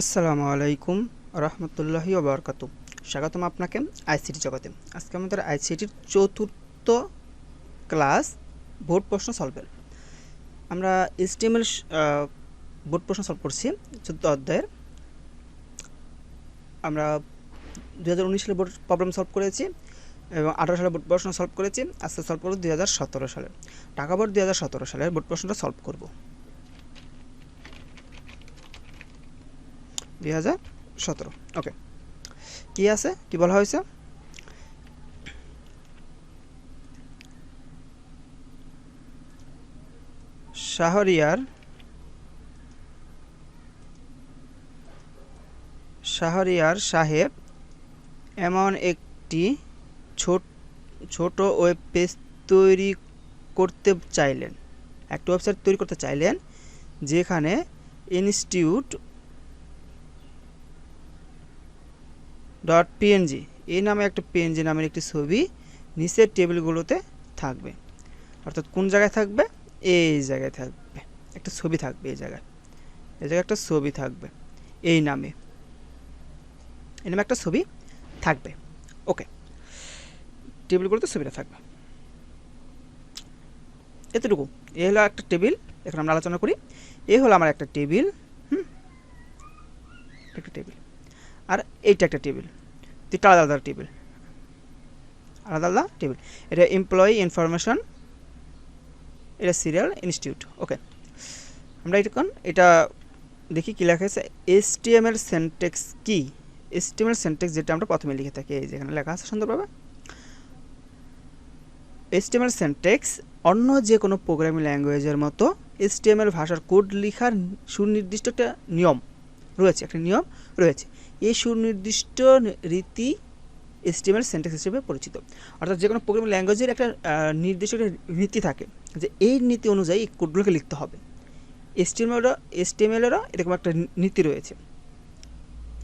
আসসালামু আলাইকুম রহমতুল্লাহি ওবরকাতু। স্বাগতম আপনাকে আইসিটি জগতে। আজকে আমাদের আইসিটির চতুর্থ ক্লাস বোর্ড প্রশ্ন সলভের। আমরা এইচটিএমএল বোর্ড প্রশ্ন সলভ করছি 14 অধ্যায়ের। আমরা 2019 সালে বোর্ড প্রবলেম সলভ করেছি এবং 18 সালে বোর্ড প্রশ্ন সলভ করেছি। আজকে সলভ করব 2017 সালের ঢাকা বোর্ড 2017 সালের বোর্ড প্রশ্নটা সলভ করব। 2017 ওকে। কি আছে, কি বলা হয়েছে? শাহরিয়ার সাহেব এমন একটি ছোট ওয়েব পেজ তৈরি করতে চাইলেন, একটা ওয়েবসাইট তৈরি করতে চাইলেন যেখানে institute.png এই নামে একটা পিএনজি নামের একটি ছবি নিচের টেবিলগুলোতে থাকবে। অর্থাৎ কোন জায়গায় থাকবে? এই জায়গায় থাকবে, একটা ছবি থাকবে। এই জায়গায় একটা ছবি থাকবে, এই নামে একটা ছবি থাকবে। ওকে, টেবিলগুলোতে ছবিটা থাকবে, এতটুকু। এ হলো একটা টেবিল। এখন আমরা আলোচনা করি। এ হলো আমার একটা টেবিল, একটা টেবিল, আর এইটা একটা টেবিল, দুইটা আলাদা আলাদা টেবিল, আলাদা আলাদা টেবিল। এটা এমপ্লয়ি ইনফরমেশন, এটা সিরিয়াল ইনস্টিটিউট। ওকে, আমরা এটা দেখি কি লেখা আছে। এইচটিএমএল সিনট্যাক্স কি? এইচটিএমএল সিনট্যাক্স যেটা আমরা প্রথমে লিখে থাকি, এই যেখানে লেখা আছে সুন্দরভাবে। এইচটিএমএল সিনট্যাক্স অন্য যে কোনো প্রোগ্রামিং ল্যাঙ্গুয়েজের মতো এইচটিএমএল ভাষার কোড লেখার সুনির্দিষ্ট একটা নিয়ম রয়েছে, এই সুনির্দিষ্ট রীতি এইচটিএমএল সিনট্যাক্স হিসেবে পরিচিত। অর্থাৎ যে কোনো প্রোগ্রামিং ল্যাঙ্গুয়েজের একটা নির্দিষ্ট একটা নীতি থাকে, যে এই নীতি অনুযায়ী এই কোডগুলোকে লিখতে হবে। এইচটিএমএলেরও এরকম একটা নীতি রয়েছে।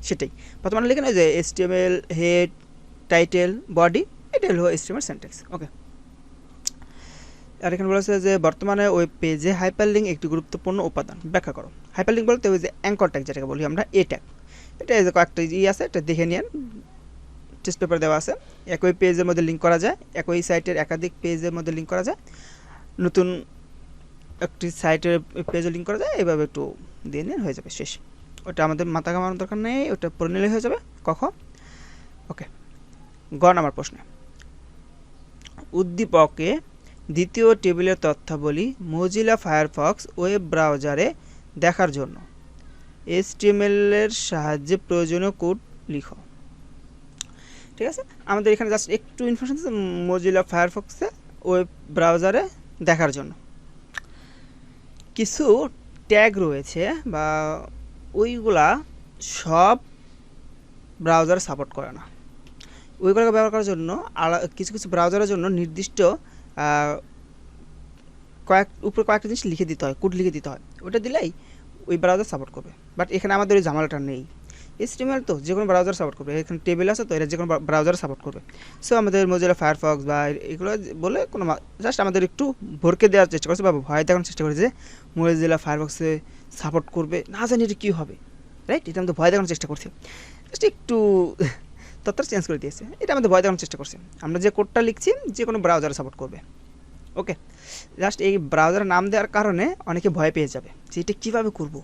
সেটাই প্রথমে আমরা লিখে নেই যে এইচটিএমএল হেড, টাইটেল, বডি, এটা হলো এইচটিএমএল সিনট্যাক্স। ওকে, আর এখানে বলা হচ্ছে যে বর্তমানে ওয়েব পেজে হাইপারলিঙ্ক একটি গুরুত্বপূর্ণ উপাদান, ব্যাখ্যা করো। হাইপারলিঙ্ক বলতে ওই যে অ্যাঙ্কর ট্যাগ যেটাকে বলি আমরা, এ ট্যাগ। এটা এই যে কয়েকটা আছে, এটা দেখে নিন, টেস্ট পেপার দেওয়া আছে। একই পেজের মধ্যে লিঙ্ক করা যায়, একই সাইটের একাধিক পেজের মধ্যে লিঙ্ক করা যায়, নতুন একটি সাইটের পেজে লিঙ্ক করা যায়। এভাবে একটু দিয়ে নিন, হয়ে যাবে, শেষ। ওটা আমাদের মাথা ঘামানোর দরকার নেই, ওটা পড়ে নিলে হয়ে যাবে। ওকে, গ নাম্বার প্রশ্নে উদ্দীপকে দ্বিতীয় টেবিলের তথ্যাবলী মোজিলা ফায়ারফক্স ওয়েব ব্রাউজারে দেখার জন্য এইচটিএমএল এর সাহায্যে প্রয়োজনীয় কোড লিখো। ঠিক আছে, আমাদের এখানে জাস্ট একটু ইনফরমেশন আছে মোজিলা ফায়ারফক্সে ওয়েব ব্রাউজারে দেখার জন্য। কিছু ট্যাগ রয়েছে বা ওইগুলা সব ব্রাউজার সাপোর্ট করে না। ওইগুলোকে ব্যবহার করার জন্য কিছু কিছু ব্রাউজারের জন্য নির্দিষ্ট কয়েকটা জিনিস লিখে দিতে হয়, কোড লিখে দিতে হয়। ওটা দিলেই ওই ব্রাউজার সাপোর্ট করবে। বাট এখানে আমাদের ওই ঝামেলাটা নেই। এইচটিএমএল তো যে কোনো ব্রাউজার সাপোর্ট করবে, এখানে টেবিল আছে তো এটা যে কোনো ব্রাউজার সাপোর্ট করবে। সো আমাদের মোজিলা ফায়ারফক্স বা এগুলো বলে কোনো জাস্ট আমাদের একটু ভরকে দেওয়ার চেষ্টা করছে বা ভয় দেখানোর চেষ্টা করেছে যে মোজিলা ফায়ারফক্সে সাপোর্ট করবে, না জানি এটা কী হবে, রাইট? এটা আমাদের ভয় দেখানোর চেষ্টা করছে, জাস্ট একটু তথ্য চেঞ্জ করে দিয়েছে। এটা আমাদের ভয় দেখানোর চেষ্টা করছে। আমরা যে কোডটা লিখছি যে কোনো ব্রাউজারে সাপোর্ট করবে। ওকে, জাস্ট এই ব্রাউজারের নাম দেওয়ার কারণে অনেকে ভয় পেয়ে যাবে যে এটা কীভাবে করবো।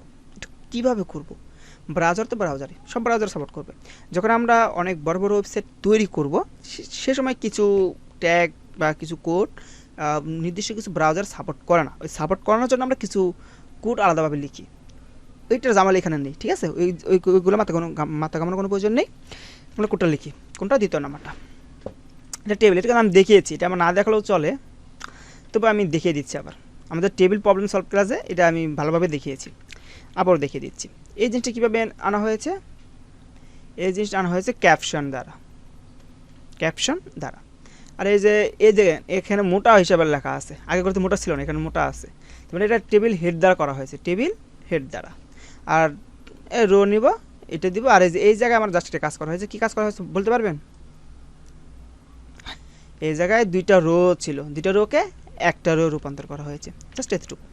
ব্রাউজার তো ব্রাউজারে, সব ব্রাউজার সাপোর্ট করবে। যখন আমরা অনেক বড় বড় ওয়েবসাইট তৈরি করব, সে সময় কিছু ট্যাগ বা কিছু কোড নির্দিষ্ট কিছু ব্রাউজার সাপোর্ট করে না। ওই সাপোর্ট করানোর জন্য আমরা কিছু কোড আলাদাভাবে লিখি। ওইটার জামাল এখানে নেই, ঠিক আছে? ওইগুলো মাথা ঘামানোর কোনো প্রয়োজন নেই। আমরা কোডটা লিখি, কোনটা? দ্বিতীয় নাম্বারটা, এটা টেবিল। এটাকে আমি দেখিয়েছি, এটা আমার না দেখালেও চলে, তবে আমি দেখিয়ে দিচ্ছি আবার। আমাদের টেবিল প্রবলেম সলভ ক্লাসে এটা আমি ভালোভাবে দেখিয়েছি, আবারও দেখিয়ে দিচ্ছি। এই জিনিসটা কীভাবে আনা হয়েছে? এই জিনিসটা আনা হয়েছে ক্যাপশন দ্বারা। আর এই যে এখানে মোটা হিসাবে লেখা আছে, আগে করতে মোটা ছিল না, এখানে মোটা আছে, মানে এটা টেবিল হেড দ্বারা করা হয়েছে, টেবিল হেড দ্বারা। আর রো নিব, এটা দিব। আর এই জায়গায় আমার জাস্ট একটা কাজ করা হয়েছে। কী কাজ করা হয়েছে বলতে পারবেন? এই জায়গায় দুইটা রো ছিল, দুইটা রোকে একটা রো রূপান্তর করা হয়েছে, জাস্ট এতটুকু।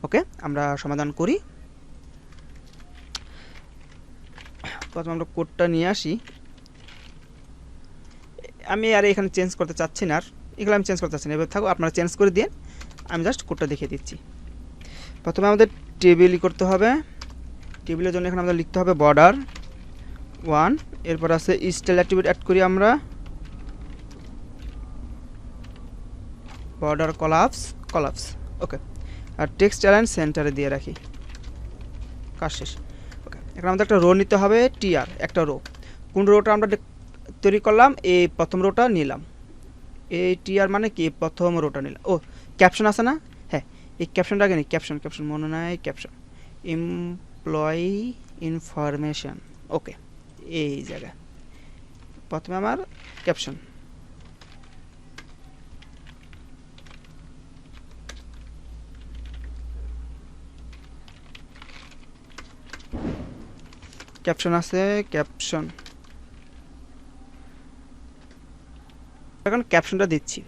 ওকে, আমরা সমাধান করি। প্রথমে আমরা কোডটা নিয়ে আসি। আমি আর এখানে চেঞ্জ করতে চাচ্ছি না, আর এগুলো আমি চেঞ্জ করতে চাচ্ছি না, এবার থাকো, আপনারা চেঞ্জ করে দিন, আমি জাস্ট কোডটা দেখিয়ে দিচ্ছি। প্রথমে আমাদের টেবিলই করতে হবে। টেবিলের জন্য এখানে আমাদের লিখতে হবে বর্ডার 1, এরপর আছে স্টাইল অ্যাট্রিবিউট অ্যাড করি আমরা, বর্ডার কলাপস ওকে, আর টেক্সট অ্যালাইন সেন্টারে দিয়ে রাখি, কাজ শেষ। ওকে, এখন আমাদের একটা রো নিতে হবে, টিআর একটা রো। কোন রোটা আমরা তৈরি করলাম, এই প্রথম রোটা নিলাম, এই টিআর মানে কি প্রথম রোটা নিলাম। ও ক্যাপশন আছে না, হ্যাঁ এই ক্যাপশনটা আগে নিই, ক্যাপশন মনে নাই, ক্যাপশন এমপ্লয়ি ইনফরমেশন, ওকে এই জায়গায় প্রথমে আমার ক্যাপশন, আছে ক্যাপশন। এখন ক্যাপশনটা দিচ্ছি,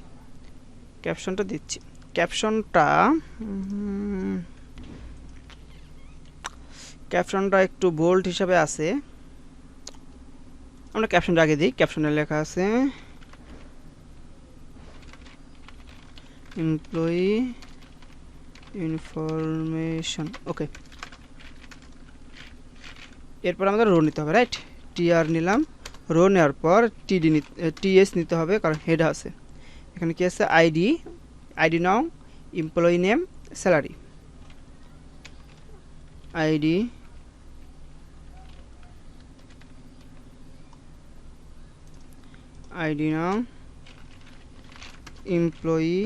ক্যাপশনটা একটু বোল্ড হিসাবে আছে, আমরা ক্যাপশনটা আগে দিই। ক্যাপশনে লেখা আছে এমপ্লয়ি ইনফরমেশন, ওকে। এরপর আমাদের রো নিতে হবে, রাইট, টিআর নিলাম, রো নেওয়ার পর টিএস নিতে হবে, কারণ হেড আছে। এখানে কি আছে, আইডি নাও, এমপ্লয়ি নেম, স্যালারি, আইডি নাও এমপ্লয়ি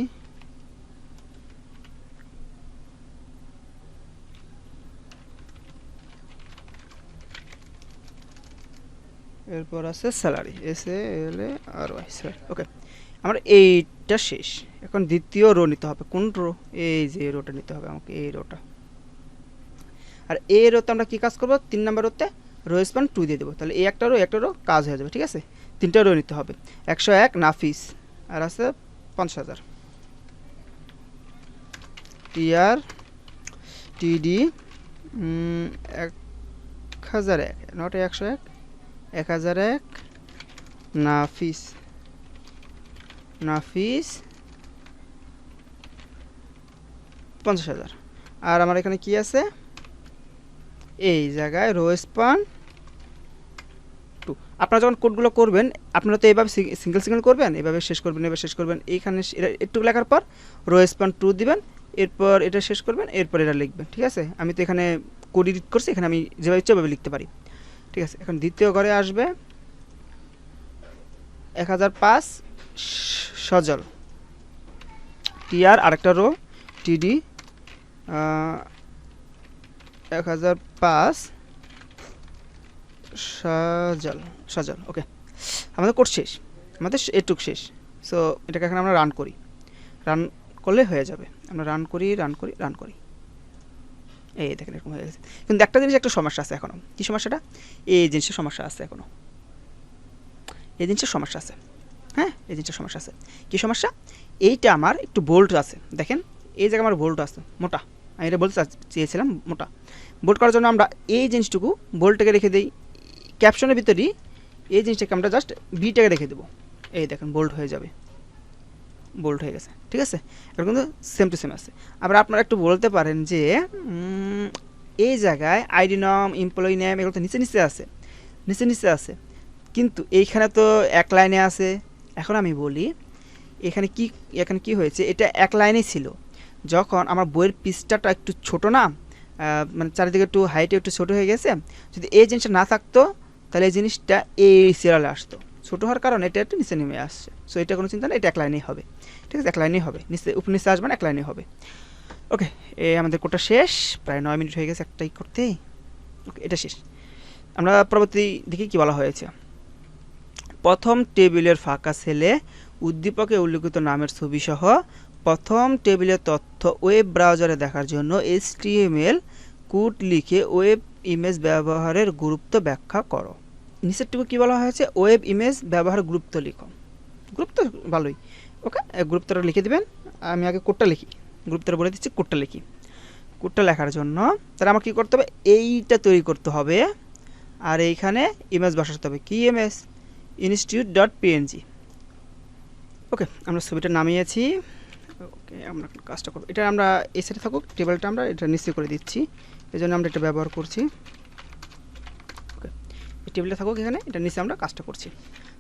এরপর আছে স্যালারি, SALARY, ওকে। আমার এইটা শেষ। এখন দ্বিতীয় রো নিতে হবে, কোন রো, এই যে রোটা নিতে হবে আমাকে, এই রোটা। আর এই রোতে আমরা কি কাজ করব, 3 নাম্বার রোতে রো স্প্যান 2 দিয়ে দেবো, তাহলে এই একটা রো কাজ হয়ে যাবে, ঠিক আছে। 3টা রো নিতে হবে, 101 নাফিস, আর আছে 50,000, টিআর টিডি 1001, নট 101, 1001 নাফিস 50,000। আর আমার এখানে কি আছে, এই জায়গায় রো স্পান 2। আপনারা যখন কোডগুলো করবেন, আপনারা তো এইভাবে সিঙ্গেল করবেন, এভাবে শেষ করবেন, এইখানে একটু লেখার পর রো স্পান 2 দিবেন, এরপর এটা শেষ করবেন, এরপর এটা লিখবেন, ঠিক আছে। আমি তো এখানে কোড এডিট করছি, এখানে আমি যেভাবে ইচ্ছে ওভাবে লিখতে পারি, ঠিক আছে। এখন দ্বিতীয় ঘরে আসবে 1005 সজল, টিআর আরেকটা রো, টিডি 1005 সজল, ওকে। আমাদের কোড শেষ, আমাদের এটুক শেষ। সো এটাকে এখন আমরা রান করলে হয়ে যাবে। আমরা রান করি, এই দেখেন এরকম হয়ে গেছে। কিন্তু একটা জিনিস, একটা সমস্যা আছে এখনো। কি সমস্যাটা, এই জিনিসের সমস্যা আছে এখনো, এই জিনিসের সমস্যা আছে, হ্যাঁ এই জিনিসের সমস্যা আছে। কি সমস্যা, এইটা আমার একটু বোল্ড আছে, দেখেন এই জায়গায় আমার বোল্ড আছে মোটা, আমি এটা বলতে চেয়েছিলাম মোটা। বোল্ড করার জন্য আমরা এই জিনিসটুকু বোল্ডটাকে রেখে দিই, ক্যাপশনের ভিতরেই এই জিনিসটাকে আমরা জাস্ট বিটাকে রেখে দেবো, এই দেখেন বোল্ড হয়ে যাবে, বোল্ড হয়ে গেছে, ঠিক আছে। এটা কিন্তু সেম টু সেম আছে। আবার আপনারা একটু বলতে পারেন যে এই জায়গায় আইডি নাম, এমপ্লয়ি নেম এগুলো তো নিচে আছে, কিন্তু এইখানে তো এক লাইনে আছে। এখন আমি বলি এখানে কি হয়েছে, এটা এক লাইনেই ছিল, যখন আমার বইয়ের পৃষ্ঠাটা একটু ছোট না, মানে চারিদিকে একটু হাইটে একটু ছোটো হয়ে গেছে, যদি এই জিনিসটা না থাকতো তাহলে এই জিনিসটা এই সিরিয়ালে আসতো, ছোটো হওয়ার কারণে এটা একটু নিচে নেমে আসছে। সো এটা কোনো চিন্তা নেই, এটা এক লাইনেই হবে, ঠিক আছে, এক লাইনেই হবে, নিচে আসবে না, এক লাইনেই হবে। ওকে, আমাদের কোডটা শেষ, প্রায় 9 মিনিট হয়ে গেছে একটাই করতেই। ওকে, এটা শেষ। আমরা পরবর্তী দেখি কি বলা হয়েছে। প্রথম টেবিলের ফাঁকা সেলে উদ্দীপকে উল্লিখিত নামের ছবি সহ প্রথম টেবিলের তথ্য ওয়েব ব্রাউজারে দেখার জন্য HTML কোড লিখে ওয়েব ইমেজ ব্যবহারের গুরুত্ব ব্যাখ্যা করো। নিচেরটুকু কী বলা হয়েছে, ওয়েব ইমেজ ব্যবহার গুরুত্ব লিখো। গুরুত্ব ভালোই, ওকে, গুরুত্বটা লিখে দেবেন। আমি আগে কোডটা লিখি, গুরুত্বটা বলে দিচ্ছি, কোডটা লিখি। কোডটা লেখার জন্য তাহলে আমার কী করতে হবে, এইটা তৈরি করতে হবে, আর এইখানে ইমেজ বসাতে হবে। কি ইমেজ? institute.png। ওকে, আমরা ছবিটা নামিয়েছি। ওকে, আমরা কাজটা করব, এটা আমরা এই সাইডে থাকুক, টেবিলটা আমরা এটা নিচে করে দিচ্ছি, এই জন্য আমরা এটা ব্যবহার করছি। ওকে, এই টেবিলটা থাকুক এখানে, এটা নিচে আমরা কাজটা করছি।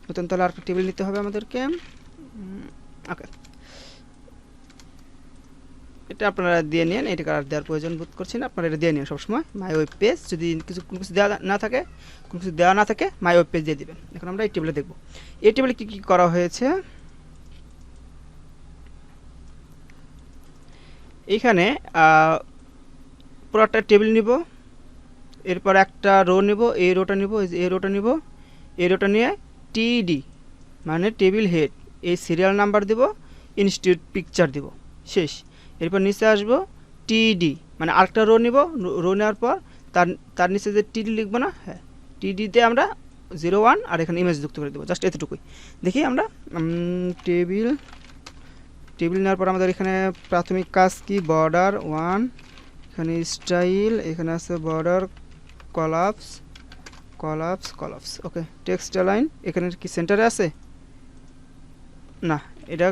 নতুন তাহলে আরেকটা টেবিল নিতে হবে আমাদেরকে। ওকে, এটা আপনারা দিয়ে নিন, এটা আর দেওয়ার প্রয়োজন বোধ করছি না, আপনারা এটা দিয়ে নিন সবসময়। মাই ওয়েব পেজ, যদি কোনো কিছু দেওয়া না থাকে, কোনো কিছু দেওয়া না থাকে, মাই ওয়েব পেজ দিয়ে দেবেন। এখন আমরা এই টেবিলে দেখব, এই টেবিলে কী কী করা হয়েছে। এইখানে পুরোটা টেবিল নিব, এরপর একটা রো নিব, এই রোটা নিব, এই রোটা নিব, এই রোটা নিয়ে টিডি মানে টেবিল হেড, এই সিরিয়াল নাম্বার দেব, ইনস্টিটিউট পিকচার দেব, শেষ। এরপর নিচে আসবো, টিডি মানে আরেকটা রো নিব, রো নেওয়ার পর তার নিচে যে টিডি লিখবো না, হ্যাঁ টিডিতে আমরা 01 আর এখানে ইমেজ যুক্ত করে দেবো, জাস্ট এতটুকুই। দেখি আমরা টেবিল নেওয়ার পর আমাদের এখানে প্রাথমিক কাজ কি, বর্ডার 1, এখানে স্টাইল, এখানে আছে বর্ডার কলাপস। ওকে, টেক্সট অ্যালাইন, এখানে কি সেন্টারে আছে না, এটা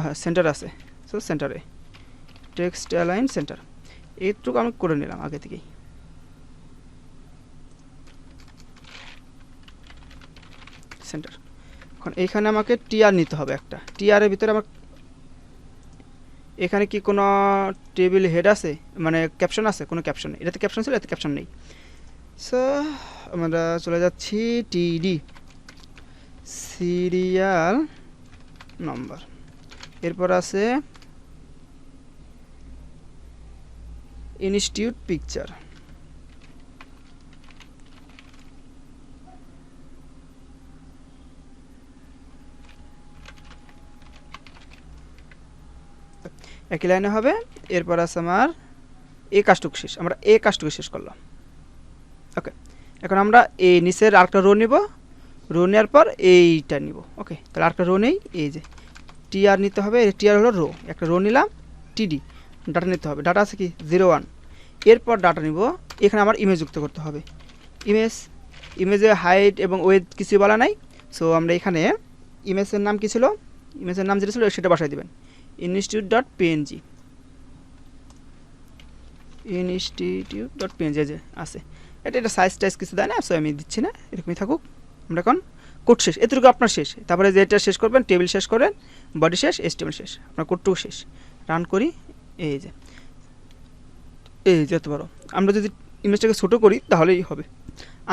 হ্যাঁ সেন্টার আছে, সো সেন্টারে টেক্সট অ্যালাইন সেন্টার, এইটুকু আমি করে নিলাম আগে থেকেই। সেন্টার। এখন এইখানে আমাকে টিআর নিতে হবে একটা, টিআরের ভিতরে আমার এখানে কি কোনো টেবিল হেড আছে, মানে ক্যাপশন আছে? কোনো ক্যাপশন নেই, এটাতে ক্যাপশন ছিল, এতে ক্যাপশন নেই। সো আমরা চলে যাচ্ছি টিডি সিরিয়াল নাম্বার, এরপর আছে ইনস্টিটিউট পিকচার, একই লাইনে হবে। এরপর আছে আমার এই কাজটুকু শেষ, আমরা এই কাজটুকু শেষ করলাম। ওকে, এখন আমরা এই নিচের আরেকটা রো নিব, রো নেওয়ার পর এইটা নিব। ওকে, তাহলে আরেকটা রো নেই, এই যে টিআর নিতে হবে, টিআর হলো রো, একটা রো নিলাম, টিডি ডাটা নিতে হবে, ডাটা আছে কি 01। এরপর ডাটা নিব, এখানে আমার ইমেজ যুক্ত করতে হবে, ইমেজের হাইট এবং ওয়েট কিছু বলা নাই। সো আমরা এখানে ইমেজের নাম কী ছিল, ইমেজের নাম যেটা ছিল সেটা বসাই দেবেন, institute.png যে আছে, এটা সাইজ টাইজ কিছু দেয় না, সো আমি দিচ্ছি না, এরকমই থাকুক। আমরা এখন কোড শেষ, এতটুকু আপনার শেষ। তারপরে যেটা শেষ করবেন, টেবিল শেষ করেন, বডি শেষ, HTML শেষ, আপনার কোডটুকু শেষ। রান করি, এই যে এত বড়। আমরা যদি ইমেজটাকে ছোটো করি তাহলেই হবে।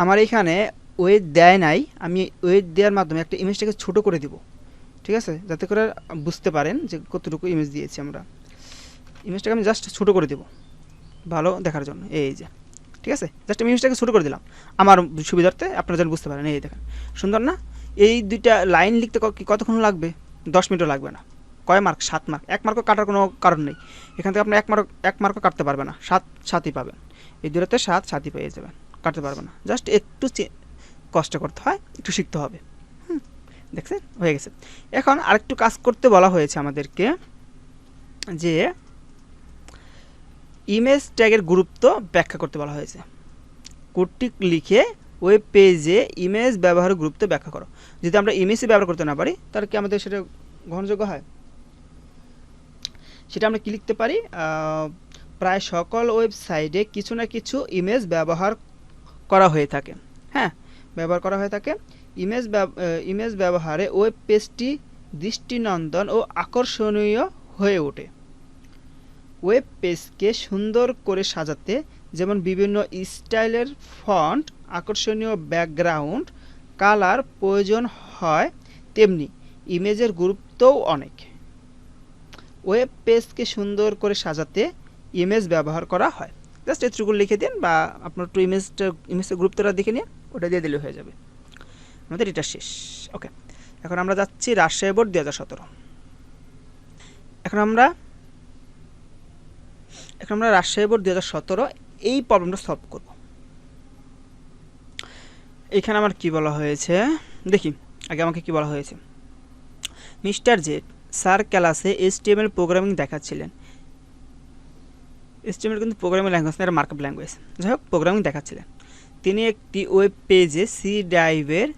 আমার এখানে ওয়েট দেয় নাই, আমি ওয়েট দেওয়ার মাধ্যমে একটা ইমেজটাকে ছোটো করে দিব, ঠিক আছে, যাতে করে বুঝতে পারেন যে কতটুকু ইমেজ দিয়েছি আমরা। ইমেজটাকে আমি জাস্ট ছোটো করে দেব ভালো দেখার জন্য, এই যে ঠিক আছে, জাস্ট আমি ইমেজটাকে ছোটো করে দিলাম আমার সুবিধার্থে, আপনারা যেন বুঝতে পারেন। এই দেখেন সুন্দর না? এই দুইটা লাইন লিখতে কতক্ষণ লাগবে? 10 মিনিটও লাগবে না। কয় মার্ক? 7 মার্ক। 1 মার্কও কাটার কোনো কারণ নেই, এখান থেকে আপনি 1 মার্কও কাটতে পারবে না, 7ই পাবেন। এই দুটোতে 7ই পেয়ে যাবেন, কাটতে পারবে না। জাস্ট একটু কষ্ট করতে হয়, একটু শিখতে হবে। দেখছেন, হয়ে গেছে। এখন আরেকটু কাজ করতে বলা হয়েছে আমাদেরকে, যে ইমেজ ট্যাগের গুরুত্ব ব্যাখ্যা করতে বলা হয়েছে। কোডটি লিখে ওয়েব পেজে ইমেজ ব্যবহারের গুরুত্ব ব্যাখ্যা করো। যদি আমরা ইমেজই ব্যবহার করতে না পারি, তাহলে কি আমাদের সেটা গ্রহণযোগ্য হয়? সেটা আমরা কি লিখতে পারি, প্রায় সকল ওয়েবসাইটে কিছু না কিছু ইমেজ ব্যবহার করা হয়ে থাকে। হ্যাঁ, ব্যবহার করা হয়ে থাকে। ইমেজ ব্যবহারে ওয়েব পেজটি দৃষ্টিনন্দন ও আকর্ষণীয় হয়ে ওঠে। ওয়েব পেজকে সুন্দর করে সাজাতে যেমন বিভিন্ন স্টাইলের ফন্ট, আকর্ষণীয় ব্যাকগ্রাউন্ড কালার প্রয়োজন হয়, তেমনি ইমেজের গুরুত্বও অনেক। ওয়েব পেজকে সুন্দর করে সাজাতে ইমেজ ব্যবহার করা হয়। জাস্ট এটুকু লিখে দিন, বা আপনার একটু ইমেজের গুরুত্বটা দেখে নিয়ে ওটা দিয়ে দিলে হয়ে যাবে। আমাদের এটা শেষ। ওকে, এখন আমরা যাচ্ছি রাজশাহী বোর্ড 2017। এখন আমরা রাজশাহী বোর্ড 2017 এই প্রবলেমটা সলভ করব। এখানে আমার কি বলা হয়েছে দেখি, আগে আমাকে কি বলা হয়েছে। মিস্টার জেড স্যার ক্লাসে HTML প্রোগ্রামিং দেখাচ্ছিলেন। HTML কিন্তু প্রোগ্রামিং ল্যাঙ্গুয়েজ না, এটা মার্কআপ ল্যাঙ্গুয়েজ। যাই হোক, প্রোগ্রামিং দেখাচ্ছিলেন। তিনি একটি ওয়েব পেজে সি ড্রাইভের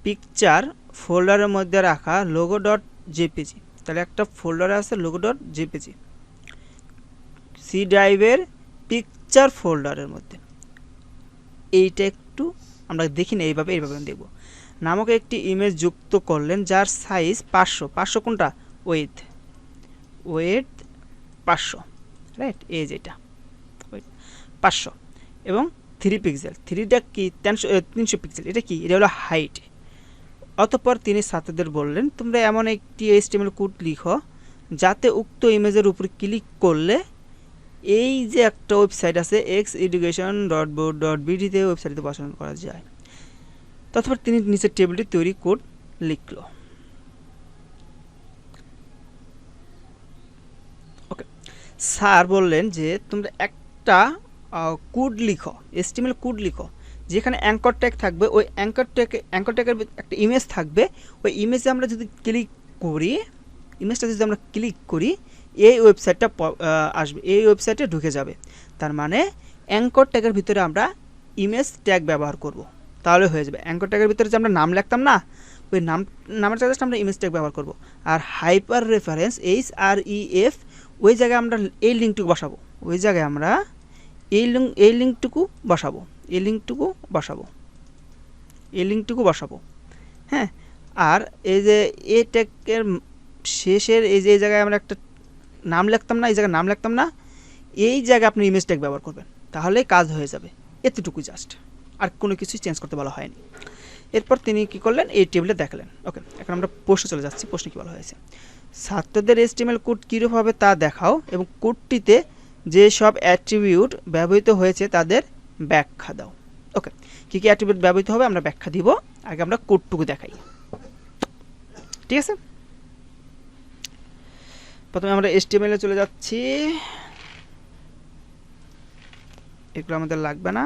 পিকচার ফোল্ডারের মধ্যে রাখা লোগো ডট জেপিজি, তাহলে একটা ফোল্ডারে আছে লোগো ডট জেপিজি সি ড্রাইভের পিকচার ফোল্ডারের মধ্যে। এইটা একটু আমরা দেখি না, এইভাবে দেখব। নামক একটি ইমেজ যুক্ত করলেন যার সাইজ 500 কোনটা ওয়েথ 500, রাইট, এই যেটা 500 এবং 3 পিক্সেল, 3টা কি 300 পিক্সেল, এটা কি, এটা হলো হাইট। অতঃপর তিনি ছাত্রদের বললেন তোমরা এমন একটি HTML কোড লিখো যাতে উক্ত ইমেজের উপর ক্লিক করলে এই যে একটা ওয়েবসাইট আছে xeducation.board.bd তে ওয়েবসাইটে বসানো করা যায়। তারপর তিনি নিচের টেবিলটি তৈরি কোড লিখলো। ওকে, স্যার বললেন যে তোমরা একটা কোড লিখো, HTML কোড লিখো যেখানে অ্যাঙ্কর ট্যাগ থাকবে, ওই অ্যাঙ্কর ট্যাগের একটা ইমেজ থাকবে, ওই ইমেজে আমরা যদি ক্লিক করি, ইমেজটা যদি আমরা ক্লিক করি এই ওয়েবসাইটটা আসবে, এই ওয়েবসাইটে ঢুকে যাবে। তার মানে অ্যাঙ্কর ট্যাগের ভিতরে আমরা ইমেজ ট্যাগ ব্যবহার করব, তাহলে হয়ে যাবে। অ্যাঙ্কর ট্যাগের ভিতরে যে আমরা নাম লিখতাম না, ওই নামের জায়গায় আমরা ইমেজ ট্যাগ ব্যবহার করব। আর হাইপার রেফারেন্স HREF, ওই জায়গায় আমরা এই লিঙ্কটুকু বসাবো, ওই জায়গায় আমরা এই লিঙ্কটুকু বসাবো, হ্যাঁ। আর এই যে এই ট্যাগের শেষের এই যে এই জায়গায় আমরা একটা নাম লিখতাম না, এই জায়গায় নাম লিখতাম না, এই জায়গায় আপনি ইমেজ ট্যাগ ব্যবহার করবেন, তাহলে কাজ হয়ে যাবে। এতটুকু জাস্ট, আর কোনো কিছু চেঞ্জ করতে বলা হয়নি। এরপর তিনি কি করলেন, এই টেবিলে দেখালেন। ওকে, এখন আমরা প্রশ্নে চলে যাচ্ছি। প্রশ্নে কী বলা হয়েছে, ছাত্রদের HTML কোড কীরূপ হবে তা দেখাও এবং কোডটিতে যে সব অ্যাট্রিবিউট ব্যবহৃত হয়েছে তাদের ব্যাখ্যা দাও। ওকে, কী কী অ্যাট্রিবিউট ব্যবহৃত হবে আমরা ব্যাখ্যা দিব, আগে আমরা কোডটুকু দেখাই, ঠিক আছে। প্রথমে আমরা HTML এ চলে যাচ্ছি, এগুলো আমাদের লাগবে না,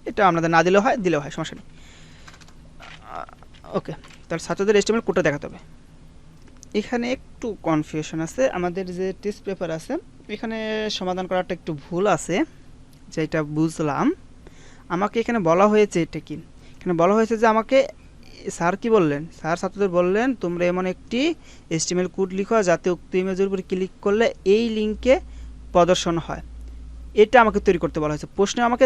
এটা আমাদের না দিলেও হয়, সমস্যা নেই। ওকে, তাহলে ছাত্রদের HTML কোডটা দেখাতে হবে। এখানে একটু কনফিউশন আছে, আমাদের যে টেস্ট পেপার আছে এখানে সমাধান করাটা একটু ভুল আছে, যেটা বুঝলাম। আমাকে এখানে বলা হয়েছে, এটা কি, এখানে বলা হয়েছে যে আমাকে স্যার কি বললেন, স্যার ছাত্রদের বললেন তোমরা এমন একটি HTML কোড লিখো যাতে উক্ত ইমেজের উপর ক্লিক করলে এই লিঙ্কে প্রদর্শন হয়, এটা আমাকে তৈরি করতে বলা হয়েছে। প্রশ্নে আমাকে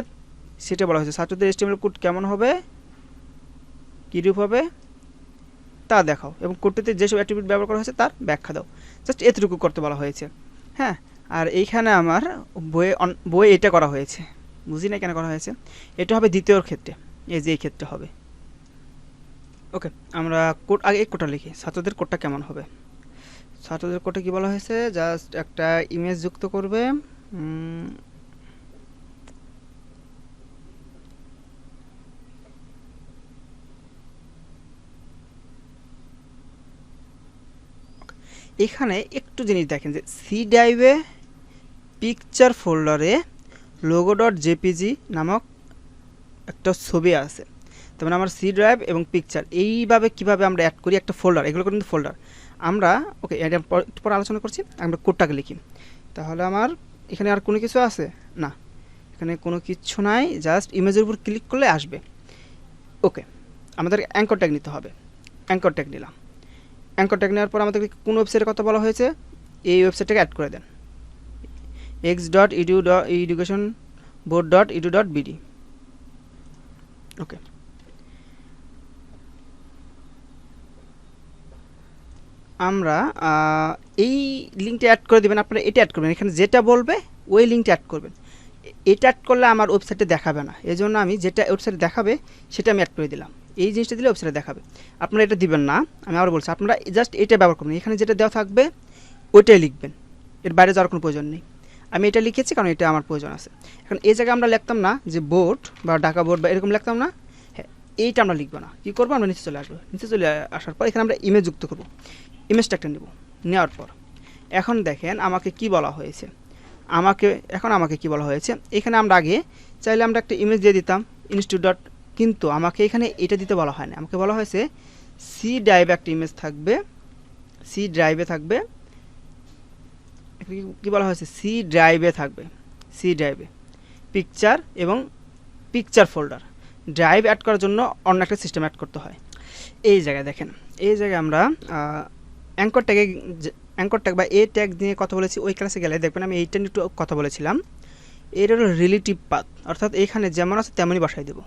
সেটা বলা হয়েছে, ছাত্রদের HTML কোড কেমন হবে, কীরূপ হবে তা দেখাও এবং কোডটিতে যেসব অ্যাট্রিবিউট ব্যবহার করা হয়েছে তার ব্যাখ্যা দাও, জাস্ট এতটুকু করতে বলা হয়েছে, হ্যাঁ। আর এইখানে আমার বইয়ে এটা করা হয়েছে, বুঝি না কেন করা হয়েছে। এটা হবে দ্বিতীয়র ক্ষেত্রে, এই যে এই ক্ষেত্রে হবে। ওকে, আমরা কোড আগে কোডটা লিখি, ছাত্রদের কোডটা কেমন হবে। ছাত্রদের কোডে কি বলা হয়েছে, জাস্ট একটা ইমেজ যুক্ত করবে, এখানে একটু জিনিস দেখেন যে সি ড্রাইভে পিকচার ফোল্ডারে লোগো ডট জেপিজি নামক একটা ছবি আছে। তার মানে আমার সি ড্রাইভ এবং পিকচার এইভাবে কিভাবে আমরা অ্যাড করি একটা ফোল্ডার, এগুলো কিন্তু ফোল্ডার আমরা। ওকে, এটা একটু পর আলোচনা করছি, আমরা কোডটাকে লিখি। তাহলে আমার এখানে আর কোনো কিছু আছে না, এখানে কোনো কিছু নাই, জাস্ট ইমেজের উপর ক্লিক করলে আসবে। ওকে, আমাদের অ্যাঙ্কর ট্যাগ নিতে হবে, অ্যাঙ্কর ট্যাগ নিলাম। অ্যাঙ্কর ট্যাগ নেওয়ার পর আমাদেরকে কোন ওয়েবসাইটের কথা বলা হয়েছে, এই ওয়েবসাইটটাকে অ্যাড করে দেন, x.educationboard.edu.bd। ওকে, আমরা এই লিঙ্কটা অ্যাড করে দেবেন, আপনারা এটা অ্যাড করবেন, এখানে যেটা বলবে ওই লিঙ্কটা অ্যাড করবেন। এটা অ্যাড করলে আমার ওয়েবসাইটে দেখাবে না, এই জন্য আমি যেটা ওয়েবসাইটে দেখাবে সেটা আমি অ্যাড করে দিলাম। এই জিনিসটা দিলে ওয়েবসাইটে দেখাবে, আপনারা এটা দিবেন না। আমি আবার বলছি, আপনারা জাস্ট এটা ব্যবহার করবেন, এখানে যেটা দেওয়া থাকবে ওইটাই লিখবেন, এর বাইরে যাওয়ার কোনো প্রয়োজন নেই। আমি এটা লিখেছি কারণ এটা আমার প্রয়োজন আছে। এখন এই জায়গায় আমরা লিখতাম না যে বোর্ড বা ঢাকা বোর্ড বা এরকম লিখতাম না, হ্যাঁ এইটা আমরা লিখবো না। কী করবো, আমরা নিচে চলে আসবো, নিচে চলে আসার পর এখানে আমরা ইমেজ যুক্ত করবো, ইমেজটা একটা নেব, নেওয়ার পর এখন দেখেন আমাকে কি বলা হয়েছে, আমাকে কি বলা হয়েছে, এখানে আমরা আগে চাইলে আমরা একটা ইমেজ দিয়ে দিতাম ইনস্টিটিউট ডট, কিন্তু আমাকে এখানে এটা দিতে বলা হয় না, আমাকে বলা হয়েছে সি ড্রাইভে একটা ইমেজ থাকবে, সি ড্রাইভে থাকবে, কী বলা হয়েছে, সি ড্রাইভে থাকবে, সি ড্রাইভে পিকচার এবং পিকচার ফোল্ডার ড্রাইভ অ্যাড করার জন্য অন্য একটা সিস্টেম অ্যাড করতে হয়। এই জায়গায় দেখেন, এই জায়গায় আমরা অ্যাঙ্কর ট্যাগ বা এ ট্যাগ নিয়ে কথা বলেছি। ওই ক্লাসে গেলে দেখবেন আমি এইটা নিয়ে একটু কথা বলেছিলাম। এর হলো রিলেটিভ পাথ, অর্থাৎ এখানে যেমন আছে তেমনই বসাই দেব।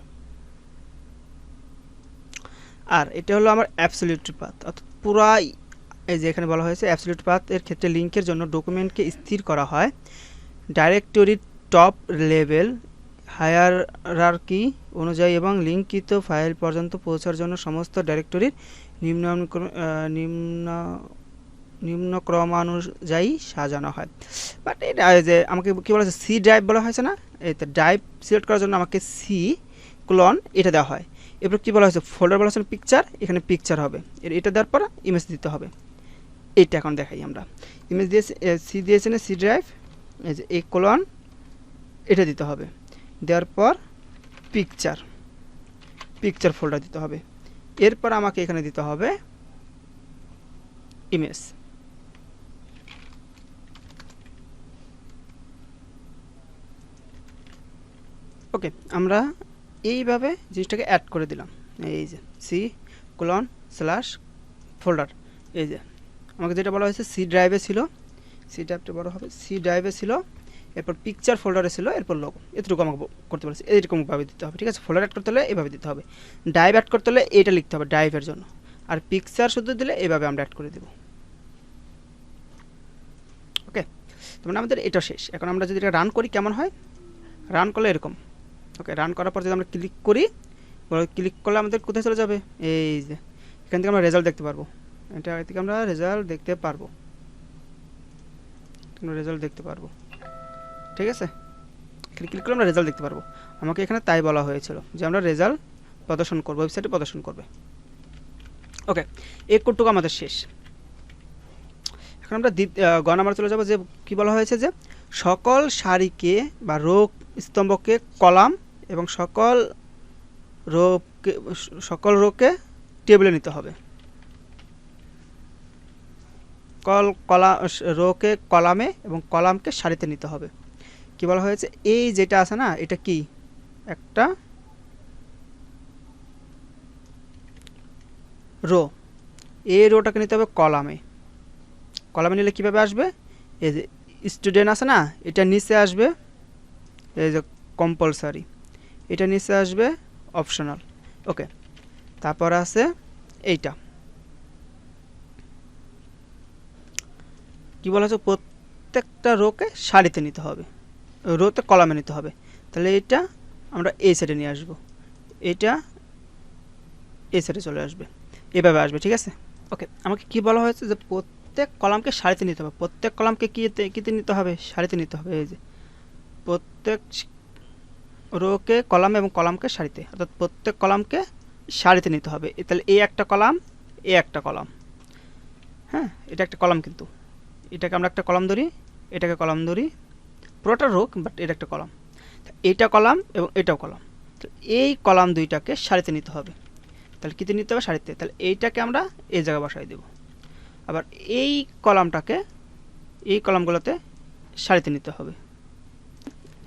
আর এটা হলো আমার অ্যাবসলিউট পাথ, অর্থাৎ পুরাই এই যে এখানে বলা হয়েছে অ্যাবসলিউট পাথ এর ক্ষেত্রে লিঙ্কের জন্য ডকুমেন্টকে স্থির করা হয় ডাইরেক্টরির টপ লেভেল হায়ারার্কি অনুযায়ী এবং লিঙ্কিত ফাইল পর্যন্ত পৌঁছার জন্য সমস্ত ডাইরেক্টরির নিম্নক্রমানুযায়ী সাজানো হয়। বাট এটা যে আমাকে কী বলা হয়েছে, সি ড্রাইভ বলা হয়েছে না, এই তো ড্রাইভ সিলেক্ট করার জন্য আমাকে সি ক্লোন এটা দেওয়া হয়। এরপর কী বলা হয়েছে, ফোল্ডার বলা হয়েছে পিকচার, এখানে পিকচার হবে, এটা দেওয়ার পর ইমেজ দিতে হবে। এইটা এখন দেখাই আমরা, ইমেজ দিয়েছি সি দিয়েছে না সি ড্রাইভ, এই যে এই কোলন এটা দিতে হবে, দেওয়ার পর পিকচার ফোল্ডার দিতে হবে। এরপর আমাকে এখানে দিতে হবে ইমেজ। ওকে, আমরা এইভাবে জিনিসটাকে অ্যাড করে দিলাম। এই যে সি কোলন স্ল্যাশ ফোল্ডার, এই যে আমাকে যেটা বলা হয়েছে সি ড্রাইভে ছিল, সি ড্রাইভটা বড় হবে, সি ড্রাইভে ছিল, এরপর পিকচার ফোল্ডারে ছিল, এরপর লোগো, এতটুকু আমাকে করতে বলেছে। এইরকমভাবে দিতে হবে, ঠিক আছে। ফোল্ডার অ্যাড করতে হলে এভাবে দিতে হবে, ড্রাইভ অ্যাড করতে হলে এইটা লিখতে হবে ড্রাইভের জন্য, আর পিকচার শুধু দিলে এভাবে আমরা অ্যাড করে দেব। ওকে, তো মানে আমাদের এটা শেষ। এখন আমরা যদি এটা রান করি কেমন হয়, রান করলে এরকম। ওকে, রান করার পর যদি আমরা ক্লিক করি, ক্লিক করলে আমাদের কোথায় চলে যাবে, এই যে এখান থেকে আমরা রেজাল্ট দেখতে পারবো, এটা থেকে আমরা রেজাল্ট দেখতে পারবো, ঠিক আছে। এখানে ক্লিক করলে আমরা রেজাল্ট দেখতে পারবো। আমাকে এখানে তাই বলা হয়েছিল যে আমরা রেজাল্ট প্রদর্শন করবো, ওয়েবসাইটে প্রদর্শন করবে। ওকে, এই কোডটুকু আমাদের শেষ। এখন আমরা গ নাম্বার চলে যাবো, যে কী বলা হয়েছে যে সকল সারিকে বা রো স্তম্ভকে কলাম এবং সকল রোকে টেবিলে নিতে হবে। রোকে কলামে এবং কলামকে সারিতে নিতে হবে। কি বলা হয়েছে, এই যেটা আছে না, এটা কি একটা রো, এই রোটাকে নিতে হবে কলামে নিলে কীভাবে আসবে, এই যে স্টুডেন্ট আছে না, এটা নিচে আসবে এই যে কম্পালসারি, এটা নিচে আসবে অপশনাল। ওকে, তারপর আছে এইটা কি বলা হচ্ছে, প্রত্যেকটা রোকে সারিতে নিতে হবে, রোতে কলামে নিতে হবে। তাহলে এটা আমরা এই সাইডে নিয়ে আসবো, এটা এই সাইডে চলে আসবে, এভাবে আসবে, ঠিক আছে। ওকে, আমাকে কি বলা হয়েছে যে প্রত্যেক কলামকে সারিতে নিতে হবে। প্রত্যেক কলামকে কীতে নিতে হবে, সারিতে নিতে হবে। এই যে প্রত্যেক রোকে কলাম এবং কলামকে সারিতে, অর্থাৎ প্রত্যেক কলামকে সারিতে নিতে হবে। তাহলে এই একটা কলাম, এই একটা কলাম, হ্যাঁ এটা একটা কলাম, কিন্তু এটাকে আমরা একটা কলাম ধরি, এটাকে কলাম ধরি, পুরোটা রো বাট এটা একটা কলাম, এইটা কলাম এবং এটাও কলাম। তো এই কলাম দুইটাকে সারিতে নিতে হবে। তাহলে কীতে নিতে হবে, সারিতে। তাহলে এইটাকে আমরা এই জায়গায় বসাই দেব, আবার এই কলামটাকে এই কলামগুলোতে সারিতে নিতে হবে।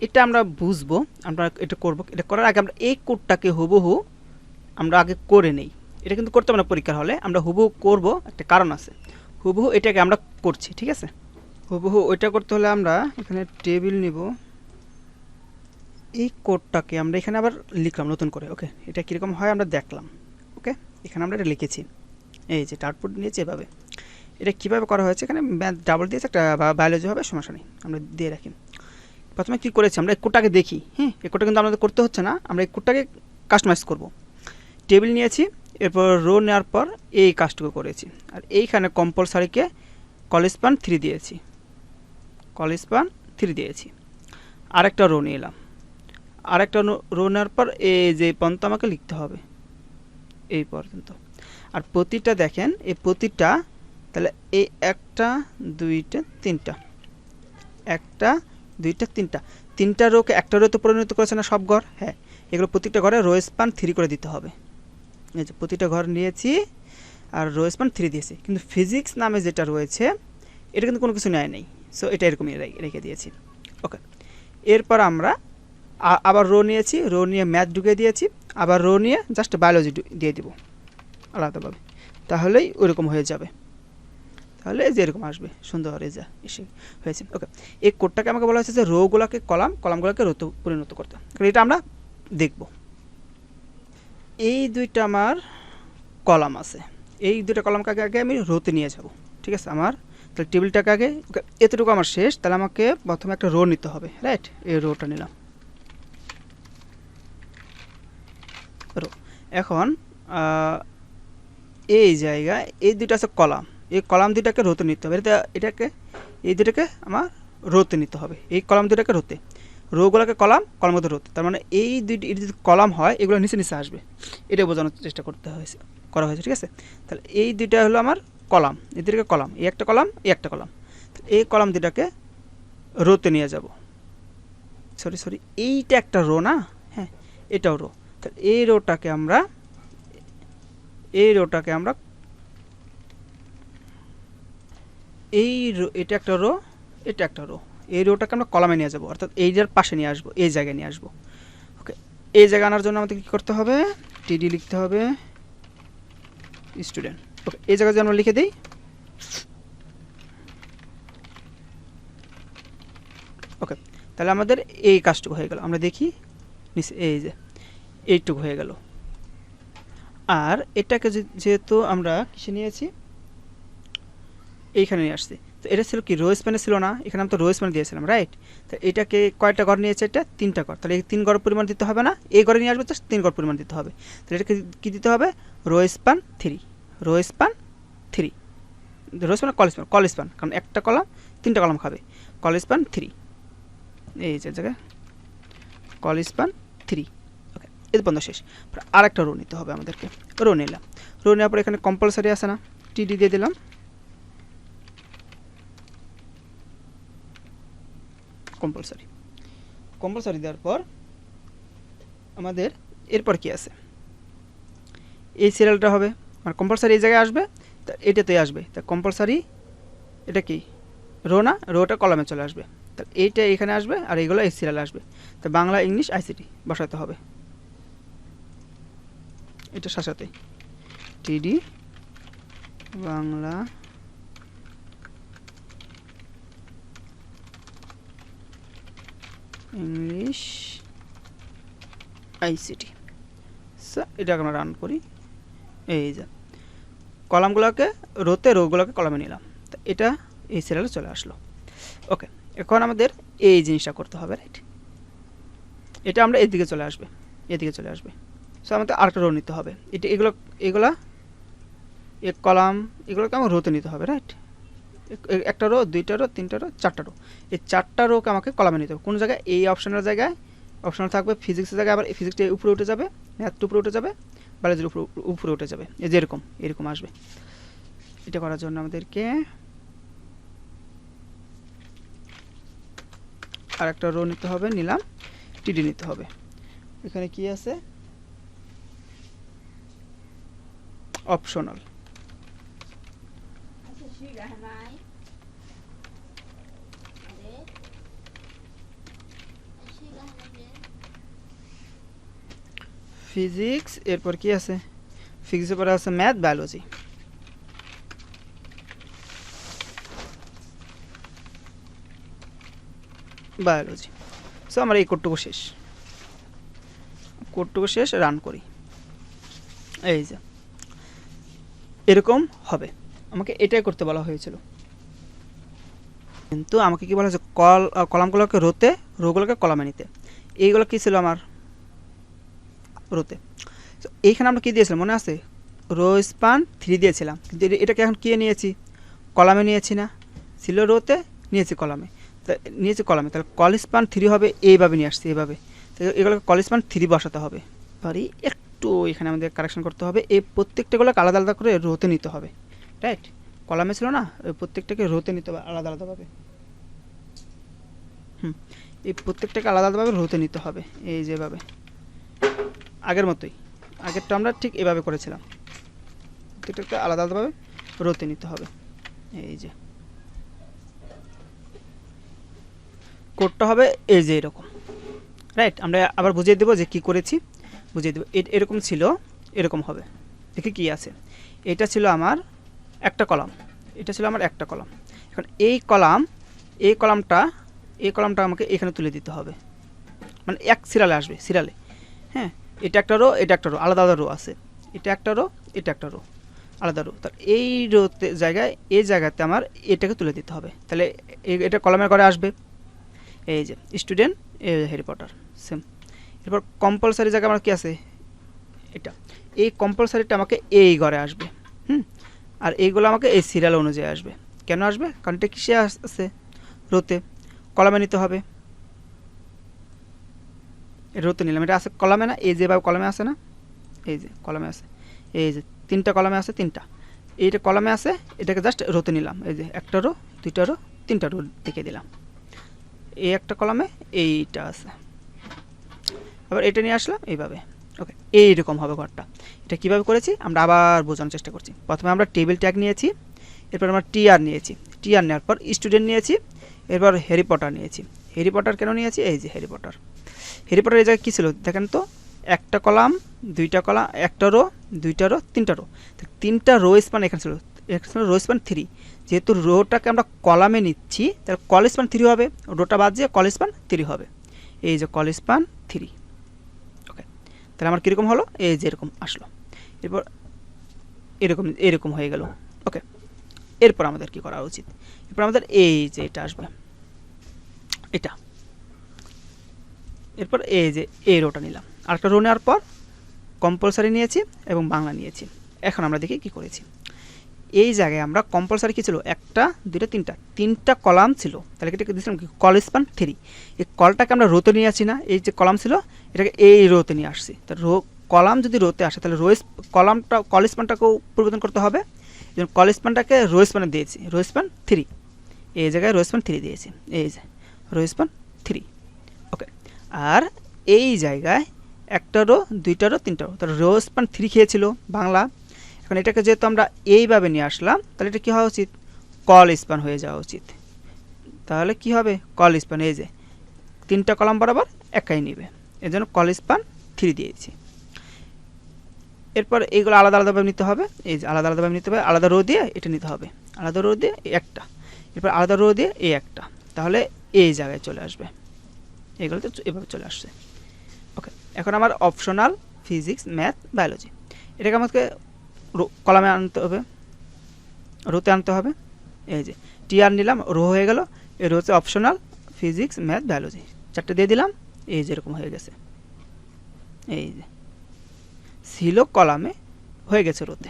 এটা আমরা বুঝবো, আমরা এটা করব। এটা করার আগে আমরা এই কোডটাকে হুবহু আমরা আগে করে নেই। এটা কিন্তু করতে হবে না পরীক্ষার হলে, আমরা হুবহু করব, একটা কারণ আছে। হুবহু এটাকে আমরা করছি, ঠিক আছে। হুবহু ওইটা করতে হলে আমরা এখানে টেবিল নিব, এই কোডটাকে আমরা এখানে আবার লিখলাম নতুন করে। ওকে, এটা কীরকম হয় আমরা দেখলাম। ওকে, এখানে আমরা এটা লিখেছি, এই যে আউটপুট নিয়েছি এভাবে। এটা কীভাবে করা হয়েছে, এখানে ম্যাথ ডাবল দিয়েছে, একটা বায়োলজি হবে, সমস্যা নেই, আমরা দিয়ে রাখি। প্রথমে কী করেছি, আমরা এই কোডটাকে দেখি। হ্যাঁ, এই কোডটা কিন্তু আমাদের করতে হচ্ছে না, আমরা এই কোডটাকে কাস্টমাইজ করব। টেবিল নিয়েছি, এরপর রো নেওয়ার পর এই কাজটুকু করেছি। আর এইখানে কম্পালসারিকে কলস্পান 3 দিয়েছি, আরেকটা রো নিয়ে এলাম, আরেকটা রো নেওয়ার পর এই যে পর্যন্ত আমাকে লিখতে হবে, এই পর্যন্ত। আর প্রতিটা দেখেন, এই প্রতিটা, তাহলে এই একটা দুইটা তিনটা, একটা দুইটা তিনটা, তিনটা রোকে একটা রোতে পরিণত করেছে না সব ঘর। হ্যাঁ, এগুলো প্রত্যেকটা ঘরে রো স্পান 3 করে দিতে হবে। এই যে প্রতিটা ঘর নিয়েছি আর রো স্পান 3 দিয়েছি, কিন্তু ফিজিক্স নামে যেটা রয়েছে এটা কিন্তু কোনো কিছু নেয় নেই, সো এটা এরকমই রেখে দিয়েছি। ওকে, এরপর আমরা আবার রো নিয়েছি, রো নিয়ে ম্যাথ ঢুকিয়ে দিয়েছি, আবার রো নিয়ে জাস্ট বায়োলজি দিয়ে দিব আলাদাভাবে, তাহলেই ওইরকম হয়ে যাবে। তাহলে এই যে এরকম আসবে সুন্দর এসে হয়েছে। ওকে, এই কোডটাকে আমাকে বলা হয়েছে যে রোগুলোকে কলাম, কলামগুলোকে রোতে পরিণত করতে। কারণ এটা আমরা দেখব। এই দুইটা আমার কলাম আছে, এই দুইটা কলামকে আগে আমি রোতে নিয়ে যাব। ঠিক আছে, আমার তাহলে টেবিলটাকে আগে এতটুকু আমার শেষ। তাহলে আমাকে প্রথমে একটা রো নিতে হবে, রাইট? এই রোটা নিলাম, রো। এখন এই জায়গায় এই দুইটা আছে কলাম, এই কলাম দুইটাকে রোতে নিতে হবে। এটাকে এই দুটাকে আমার রোতে নিতে হবে, এই কলাম দুটাকে রোতে, রোগুলোকে কলাম, কলাম মধ্যে রোতে। তার মানে এই দুইটি যদি কলাম হয় এগুলো নিচে নিচে আসবে, এটা বোঝানোর চেষ্টা করা হয়েছে। ঠিক আছে, তাহলে এই দুইটা হলো আমার কলাম, এই দুটাকে কলাম, এই একটা কলাম, এই একটা কলাম। এই কলাম দুটাকে রোতে নিয়ে যাব। সরি, এইটা একটা রো না? হ্যাঁ, এটাও রো। তাহলে এই রোটাকে আমরা এটা একটা রো, এটা একটা রো, এই রোটাকে আমরা কলামে নিয়ে যাব, অর্থাৎ এইটার পাশে নিয়ে আসবো, এই জায়গায় নিয়ে আসবো। ওকে, এই জায়গায় আনার জন্য আমাদের কী করতে হবে? টিডি লিখতে হবে স্টুডেন্ট। ওকে, এই জায়গায় যদি আমরা লিখে দিই, ওকে, তাহলে আমাদের এই কাজটুকু হয়ে গেল। আমরা দেখি নিচে এই যে এইটুকু হয়ে গেল। আর এটাকে যেহেতু আমরা কিসে নিয়েছি, এইখানে নিয়ে আসছি, তো এটা ছিল কি রো স্প্যানে ছিল না? এখানে আমরা তো রো স্প্যানে দিয়েছিলাম, রাইট? তো এটাকে কয়টা ঘর নিয়েছে? এটা 3টা ঘর। তাহলে এই 3 ঘর পরিমাণ দিতে হবে না, এই ঘরে নিয়ে আসবে তো 3 ঘর পরিমাণ দিতে হবে। তাহলে এটাকে কী দিতে হবে? Rho span 3, rho span 3, rho span call span, কারণ একটা কলাম 3টা কলাম খাবে। কল স্প্যান 3, এই যে জায়গায় কল স্প্যান 3। ওকে, এর পর্যন্ত শেষ। আর একটা রো নিতে হবে আমাদেরকে, রো নিলাম। রো নেওয়ার পর এখানে কম্পালসারি আছে না, টিডি দিয়ে দিলাম, কম্পালসারি দেওয়ার পর আমাদের এরপর কি আছে? এই সিরিয়ালটা হবে, আর কম্পালসারি এই জায়গায় আসবে, তা এটাতেই আসবে। তা কম্পালসারি এটা কি রো না? রোটা কলামে চলে আসবে। তা এইটা এখানে আসবে, আর এইগুলো এই সিরিয়ালে আসবে। তা বাংলা, ইংলিশ, আইসিটি বসাতে হবে, এটা সাথে টিডি বাংলা, ইংলিশ, আইসিটি। এটাকে আমরা রান করি। এই যে কলামগুলোকে রোতে, রোগুলোকে কলামে নিলাম, তো এটা এই সিরিয়ালে চলে আসলো। ওকে, এখন আমাদের এই জিনিসটা করতে হবে, রাইট? এটা আমরা এদিকে চলে আসবে, এদিকে চলে আসবে। সো আমাদের আরেকটা রো নিতে হবে। এগুলা এক কলাম, এগুলোকে আমার রোতে নিতে হবে, রাইট? একটা রো, 2টা রো, 3টা রো, 4টা রো। এই 4টা রোকে আমাকে কলামে নিতে হবে। কোন জায়গায়? এই অপশনের জায়গায় অপশনাল থাকবে, ফিজিক্সের জায়গায় আবার ফিজিক্সটা উপরে উঠে যাবে, ম্যাথটা উপরে উঠে যাবে, বায়োলজির উপরে উঠে যাবে, এই যে এরকম আসবে। এটা করার জন্য আমাদেরকে আর একটা রো নিতে হবে, নিলাম, টিডি নিতে হবে। এখানে কি আছে? অপশনাল। ফিজিক্স, এরপর কি আছে? ফিজিক্সের পরে আছে ম্যাথ, বায়োলজি। সো আমরা এই কোডটুকু শেষ, রান করি। এই যে এরকম হবে। আমাকে এটাই করতে বলা হয়েছিল, কিন্তু আমাকে কি বলা হয়েছে? কলামগুলোকে রোতে, রোগুলোকে কলামে নিতে। এইগুলো কী ছিল আমার? রোতে। এইখানে আমরা কী দিয়েছিলাম মনে আছে? রো স্পান 3 দিয়েছিলাম, কিন্তু এটাকে এখন কী নিয়েছি? কলামে নিয়েছি না? ছিল রোতে, নিয়েছি কলামে, তাহলে কল স্পান 3 হবে, এইভাবে নিয়ে আসছি, এইভাবে। তো এগুলোকে কল স্পান 3 বসাতে হবে। একটু এখানে আমাদের কারেকশন করতে হবে, এই প্রত্যেকটাগুলোকে আলাদা আলাদা করে রোতে নিতে হবে, রাইট? কলামে ছিল না, ওই প্রত্যেকটাকে রোতে নিতে হবে আলাদা আলাদাভাবে। এই প্রত্যেকটাকে আলাদা আলাদাভাবে রোতে নিতে হবে, এই যেভাবে আগের মতোই। আগেরটা আমরা ঠিক এভাবে করেছিলাম, প্রত্যেকটাকে আলাদা আলাদাভাবে রোতে নিতে হবে। এই যে কোডটা হবে এই যে এরকম, রাইট? আমরা আবার বুঝিয়ে দেবো যে কি করেছি। বুঝিয়ে দেবো। এরকম ছিল, এরকম হবে। দেখি কি আছে। এটা ছিল আমার একটা কলাম, এটা ছিল আমার একটা কলাম। এখন এই কলামটা আমাকে এখানে তুলে দিতে হবে, মানে এক সিরিয়ালে আসবে, সিরিয়ালে। হ্যাঁ, এটা একটা রো, এটা একটা রো, আলাদা আলাদা রো আছে। এটা একটা রো, এটা একটা রো, আলাদা রো। তার এই রোতে জায়গায়, এই জায়গাতে আমার এটাকে তুলে দিতে হবে। তাহলে এটা কলামের ঘরে আসবে। এই যে স্টুডেন্ট, এই হ্যারি পটার, সেম। এরপর কম্পালসারি জায়গা আমার কি আছে, এটা। এই কম্পালসারিটা আমাকে এই ঘরে আসবে। আর এইগুলো আমাকে এই সিরিয়াল অনুযায়ী আসবে। কেন আসবে? কারণ এটা কিসে আসছে, রোতে। কলামে নিতে হবে, রোতে নিলাম। এটা আছে কলামে না, এই যেভাবে কলামে আছে না, এই যে কলামে আছে, এই যে তিনটা কলামে আছে, তিনটা। এইটা কলামে আছে, এটাকে জাস্ট রোতে নিলাম। এই যে একটা রো, দুইটা রো, তিনটা রো দেখে দিলাম। এই একটা কলামে এইটা আছে, আবার এটা নিয়ে আসলাম এইভাবে। ওকে, এইরকম হবে ঘরটা। এটা কীভাবে করেছি আমরা আবার বোঝানোর চেষ্টা করছি। প্রথমে আমরা টেবিল ট্যাগ নিয়েছি, এরপর আমরা টিআর নিয়েছি, টিআর নেওয়ার পর স্টুডেন্ট নিয়েছি, এরপর হ্যারি পটার নিয়েছি। হ্যারি পটার কেন নিয়েছি, এই যে হ্যারি পটার। হ্যারি পটার এই জায়গায় কী ছিল দেখেন তো, একটা কলাম, দুইটা কলাম, একটা রো, দুইটা রো, তিনটা রো। তিনটা রো স্পান এখানে ছিল, এখানে ছিল রো স্পান 3। যেহেতু রোটাকে আমরা কলামে নিচ্ছি, তাহলে কল স্পান 3 হবে, রোটা বাদ দিয়ে কল স্পান 3 হবে। এই যে কল স্পান 3। ওকে, তাহলে আমার কীরকম হলো, এই যে এরকম আসলো। এরপর এরকম হয়ে গেল। ওকে, এরপর আমাদের কি করা উচিত, এরপর আমাদের এই যে এটা আসবে, এটা। এরপর এই যে এই রোটা নিলাম, আরেকটা রো নেওয়ার পর কম্পালসারি নিয়েছি এবং বাংলা নিয়েছি। এখন আমরা দেখি কি করেছি। এই জায়গায় আমরা কম্পালসারি কী ছিল, একটা, দুইটা, তিনটা কলাম ছিল। তাহলে এটাকে দিয়েছিলাম কি, কল স্পান 3। এই কলটাকে আমরা রোতে নিয়ে আসি না, এই যে কলাম ছিল এটাকে এই রোতে নিয়ে আসছি। তা কলাম যদি রোতে আসে, তাহলে কলামটা কল স্পানটাকেও পরিবর্তন করতে হবে। যেমন কল স্পানটাকে রো স্পানে দিয়েছি, রো স্পান 3। এই জায়গায় রো স্পান 3 দিয়েছি, এই যে রো স্পান 3। ওকে, আর এই জায়গায় একটা রো, দুইটা রো, তিনটা রো, তাহলে রো স্পান 3 খেয়েছিল বাংলা। এখন এটাকে যেহেতু আমরা এইভাবে নিয়ে আসলাম, তাহলে এটা কী হওয়া উচিত, কল স্পান হয়ে যাওয়া উচিত। তাহলে কি হবে, কল স্পান, এই যে তিনটা কলাম বরাবর একাই নিবে, এর জন্য কল স্পান 3 দিয়েছি। এরপর এইগুলো আলাদা আলাদাভাবে নিতে হবে, এই যে আলাদা আলাদাভাবে নিতে হবে, আলাদা রো দিয়ে এটা নিতে হবে, আলাদা রো দিয়ে একটা, এরপর আলাদা রো দিয়ে এই একটা, তাহলে এই জায়গায় চলে আসবে। এগুলো তো এভাবে চলে আসছে। ওকে, এখন আমার অপশনাল ফিজিক্স, ম্যাথ, বায়োলজি, এটাকে আমাকে কলামে আনতে হবে, রোতে আনতে হবে। এই যে টিআর নিলাম, রো হয়ে গেল। এই রোতে অপশনাল ফিজিক্স, ম্যাথ, বায়োলজি 4টে দিয়ে দিলাম। এই যেরকম হয়ে গেছে, এই যে ছিল কলামে, হয়ে গেছে রোতে।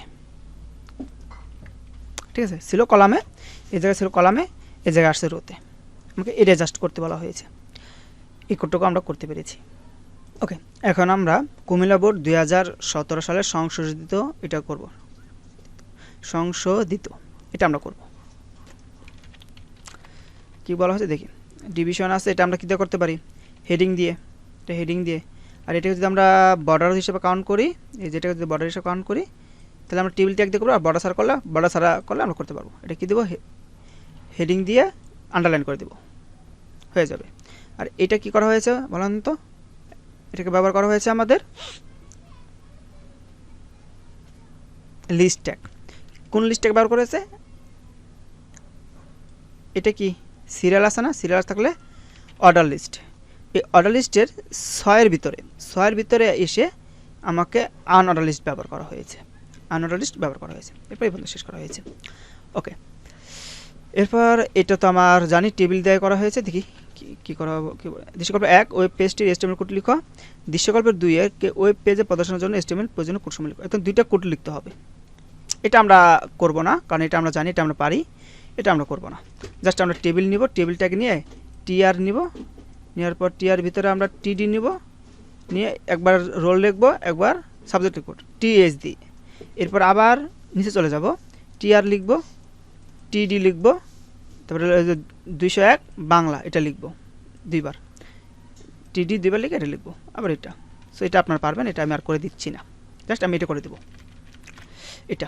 ঠিক আছে, ছিল কলামে, এই জায়গায় ছিল কলামে, এই জায়গায় আসছে রোতে। আমাকে এটা অ্যাডজাস্ট করতে বলা হয়েছে, এই কোডটুকু আমরা করতে পেরেছি। ওকে, এখন আমরা কুমিল্লা বোর্ড 2017 সালের সংশোধিত এটা করব, সংশোধিত এটা আমরা করব। কি বলা হচ্ছে দেখি, ডিভিশন আছে, এটা আমরা কী দিয়ে করতে পারি, হেডিং দিয়ে, এটা হেডিং দিয়ে। আর এটাকে যদি আমরা বর্ডার হিসেবে কাউন্ট করি, এই যেটাকে যদি বর্ডার হিসেবে কাউন্ট করি, তাহলে আমরা টেবিল ট্যাগ দিয়ে করবো। আর বর্ডার সারা করলে আমরা করতে পারবো। এটা কী দেবো, হেডিং দিয়ে আন্ডারলাইন করে দেবো, হয়ে যাবে। আর এটা কি করা হয়েছে বলুন তো, এটাকে ব্যবহার করা হয়েছে আমাদের লিস্ট ট্যাগ। কোন লিস্ট ট্যাগ ব্যবহার করেছে, এটা কি সিরিয়াল আছে না, সিরিয়াল থাকলে অর্ডার লিস্ট। এই অর্ডার লিস্টের 6-এর ভিতরে এসে আমাকে আনঅর্ডার লিস্ট ব্যবহার করা হয়েছে, আনঅর্ডার লিস্ট ব্যবহার করা হয়েছে। এরপর এই পর্যন্ত শেষ করা হয়েছে। ওকে, এরপর এটা তো আমার জানি টেবিল দিয়ে করা হয়েছে। দেখি কী করা হবে। দৃশ্যকল্প 1, ওয়েব পেজটির HTML কোড লিখো। দৃশ্যকল্পের 2 ওয়েব পেজে প্রদর্শনের জন্য HTML প্রয়োজনীয় কোড সমূহ লিখো। এখন 2টা কোড লিখতে হবে। এটা আমরা করব না, কারণ এটা আমরা জানি, এটা আমরা পারি, এটা আমরা করব না। জাস্ট আমরা টেবিল নিব, টেবিল ট্যাগ নিয়ে টিআর নিব, নেওয়ার পর টিআর ভিতরে আমরা টিডি নিব, নিয়ে একবার রোল লিখবো, একবার সাবজেক্ট লিখব টিএস দিয়ে। এরপর আবার নিচে চলে যাব, টিআর লিখব, টিডি লিখব, তারপরে 201 বাংলা এটা লিখব দুইবার, টিডি দুইবার লিখে এটা লিখব, আবার এটা। সো এটা আপনারা পারবেন, এটা আমি আর করে দিচ্ছি না, জাস্ট আমি এটা করে দেব এটা।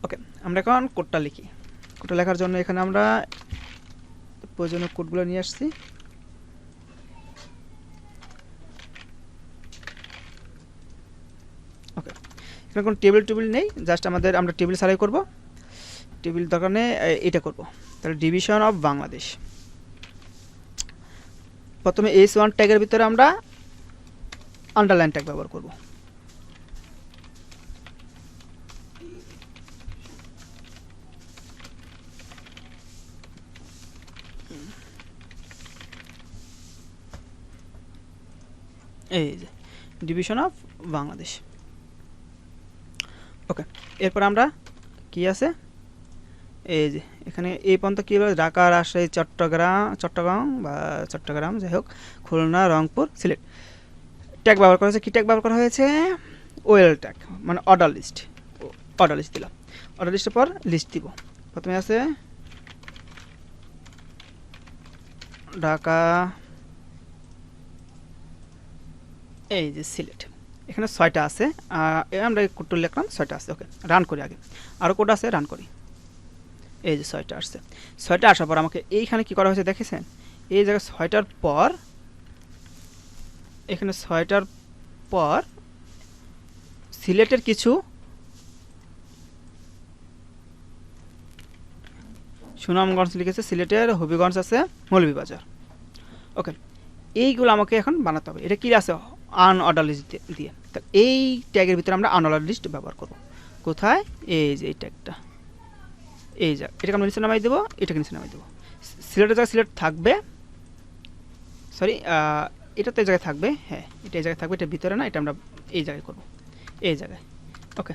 ওকে, আমরা এখন কোডটা লিখি। কোডটা লেখার জন্য এখানে আমরা প্রয়োজনীয় কোডগুলো নিয়ে আসছি। এখানে কোনো টেবিল নেই, জাস্ট আমরা টেবিল ছাড়াই করব, টেবিল দরকার নেই, এটা করব। তাহলে ডিভিশন অফ বাংলাদেশ। প্রথমে S1 ট্যাগের ভিতরে আমরা আন্ডারলাইন ট্যাগ ব্যবহার করব। এই যে ডিভিশন অফ বাংলাদেশ। ওকে, এরপর আমরা কি আছে, এই যে এখানে এই পর্যন্ত কী বলে, ঢাকা, রাজশাহী, চট্টগ্রাম যাই হোক, খুলনা, রংপুর, সিলেট ট্যাগ ব্যবহার করা হয়েছে। কী ট্যাগ ব্যবহার করা হয়েছে? ওয়েল ট্যাগ, মানে অর্ডার লিস্ট দিলাম। অর্ডার লিস্টের পর লিস্ট দিব। প্রথমে আছে ঢাকা, এই যে সিলেট, এখানে 6টা আছে, আমরা কোড লিখলাম 6টা আছে। ওকে, রান করি আগে, আরও কোড আছে, রান করি। এই যে 6টা আসছে। 6টা আসার পর আমাকে এইখানে কি করা হয়েছে দেখেছেন, এই জায়গায় 6টার পর, এখানে 6টার পর সিলেটের কিছু সুনামগঞ্জ লিখেছে, সিলেটের হবিগঞ্জ আছে, মৌলভীবাজার। ওকে, এইগুলো আমাকে এখন বানাতে হবে। এটা কি আছে? আনঅর্ডার লিস্ট দিয়ে। তা এই ট্যাগের ভিতরে আমরা আনঅর্ডার লিস্ট ব্যবহার করব। কোথায়? এই যে এই ট্যাগটা, এই যা, এটাকে আমরা নিচে নামাই দেবো, এটাকে নিচে নামাই দেবো। সিলেটের জায়গায় সিলেট থাকবে, সরি এটা তো এই জায়গায় থাকবে, হ্যাঁ এটা এই জায়গায় থাকবে, এটার ভিতরে না, এটা আমরা এই জায়গায় করব, এই জায়গায়। ওকে,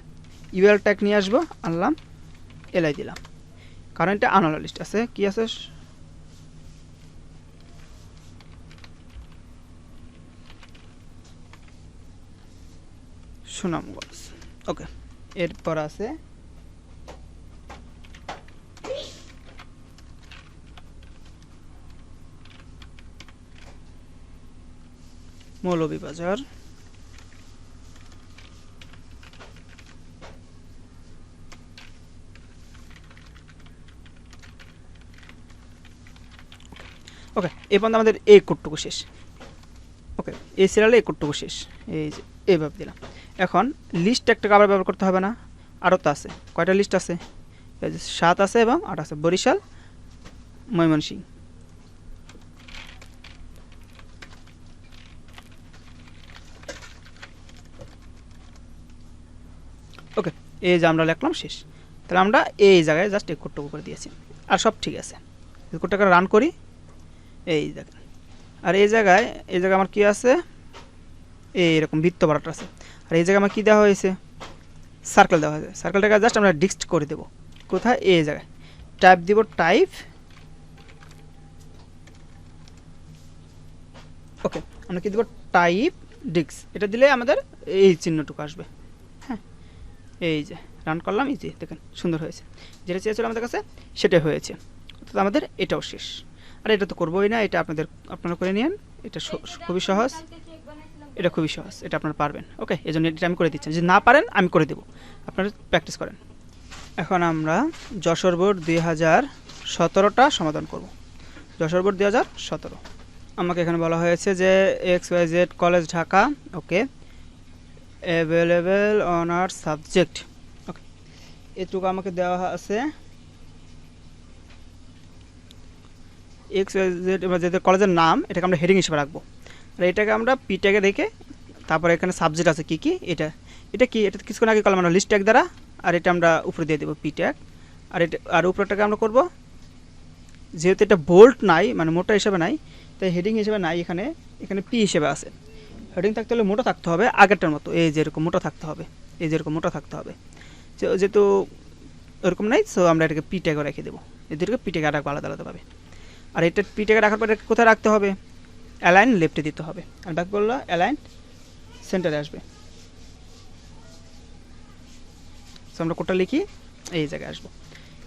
ইউএল ট্যাগ নিয়ে আসবো, আনলাম, এলআই দিলাম, কারণ এটা আনঅর্ডার লিস্ট আছে। কি আছে? সুনামগঞ্জ। ওকে, এরপর আছে মৌলভীবাজার, ওকে, এই পর্যন্ত আমাদের এই কোডটুকু শেষ। ওকে, এই সিরিয়ালে এই কোডটুকু শেষ, এই যে এইভাবে দিলাম। এখন লিস্ট একটা আবার ব্যবহার করতে হবে না, আরও তো আছে। কয়টা লিস্ট আছে? এই যে 7 আছে এবং 8 আছে, বরিশাল, ময়মনসিংহ। ওকে, এই যে আমরা লিখলাম, শেষ। তাহলে আমরা এই জায়গায় জাস্ট এই কোডটুকু করে দিয়েছি, আর সব ঠিক আছে। এই কোডটাকে রান করি, এই দেখেন। আর এই জায়গায় আমার কি আছে? এইরকম বৃত্ত বাড়াটা আছে। আর এই জায়গায় আমার কী দেওয়া হয়েছে? সার্কেল দেওয়া হয়েছে। সার্কেলটাকে জাস্ট আমরা ডিক্সড করে দেবো। কোথায়? এই জায়গায় টাইপ দিব, টাইপ। ওকে, আমরা কি দেবো? টাইপ ডিক্স। এটা দিলে আমাদের এই চিহ্নটুকু আসবে। হ্যাঁ, এই যে রান করলাম, এই যে দেখেন সুন্দর হয়েছে। যেটা চেয়েছিল আমাদের কাছে সেটাই হয়েছে। অর্থাৎ আমাদের এটাও শেষ। আর এটা তো করবোই না, এটা আপনারা করে নিন। এটা খুবই সহজ, এটা খুবই সহজ, এটা আপনারা পারবেন। ওকে, এই জন্য এটা আমি করে দিচ্ছি। যদি না পারেন আমি করে দেবো, আপনারা প্র্যাকটিস করেন। এখন আমরা যশোর বোর্ড 2017টা সমাধান করব। যশোর বোর্ড 2017, আমাকে এখানে বলা হয়েছে যে XYZ কলেজ ঢাকা, ওকে, অ্যাভেলেবেল অনার্স সাবজেক্ট। ওকে, এটুকু আমাকে দেওয়া আছে। XYZ এবার যে কলেজের নাম, এটাকে আমরা হেডিং হিসেবে রাখবো। আর এটাকে আমরা পি ট্যাগে রেখে, তারপরে এখানে সাবজেক্ট আছে কি কি, এটা কি, এটা কিছুক্ষণ আগে করলাম আমরা লিস্ট ট্যাগ দ্বারা। আর এটা আমরা উপরে দিয়ে দেবো পি ট্যাগ। আর এটা আর উপরেটাকে আমরা করব, যেহেতু এটা বোল্ট নাই, মানে মোটা হিসেবে নাই, তাই হেডিং হিসেবে নাই, এখানে পি হিসেবে আছে। হেডিং থাকতে হলে মোটা থাকতে হবে, আগেরটার মতো, এই যেরকম মোটা থাকতে হবে, এই যেরকম মোটা থাকতে হবে। যেহেতু ওরকম নাই, সো আমরা এটাকে পি ট্যাগে রেখে দেবো। এদেরকে পি ট্যাগে রাখবো আলাদা আলাদাভাবে। আর এটা পি ট্যাগে রাখার পরে কোথায় রাখতে হবে? অ্যালাইন লেফটে দিতে হবে। আর ব্যাক করলে অ্যালাইন সেন্টারে আসবে। সো আমরা কোডটা লিখি, এই জায়গায় আসবো।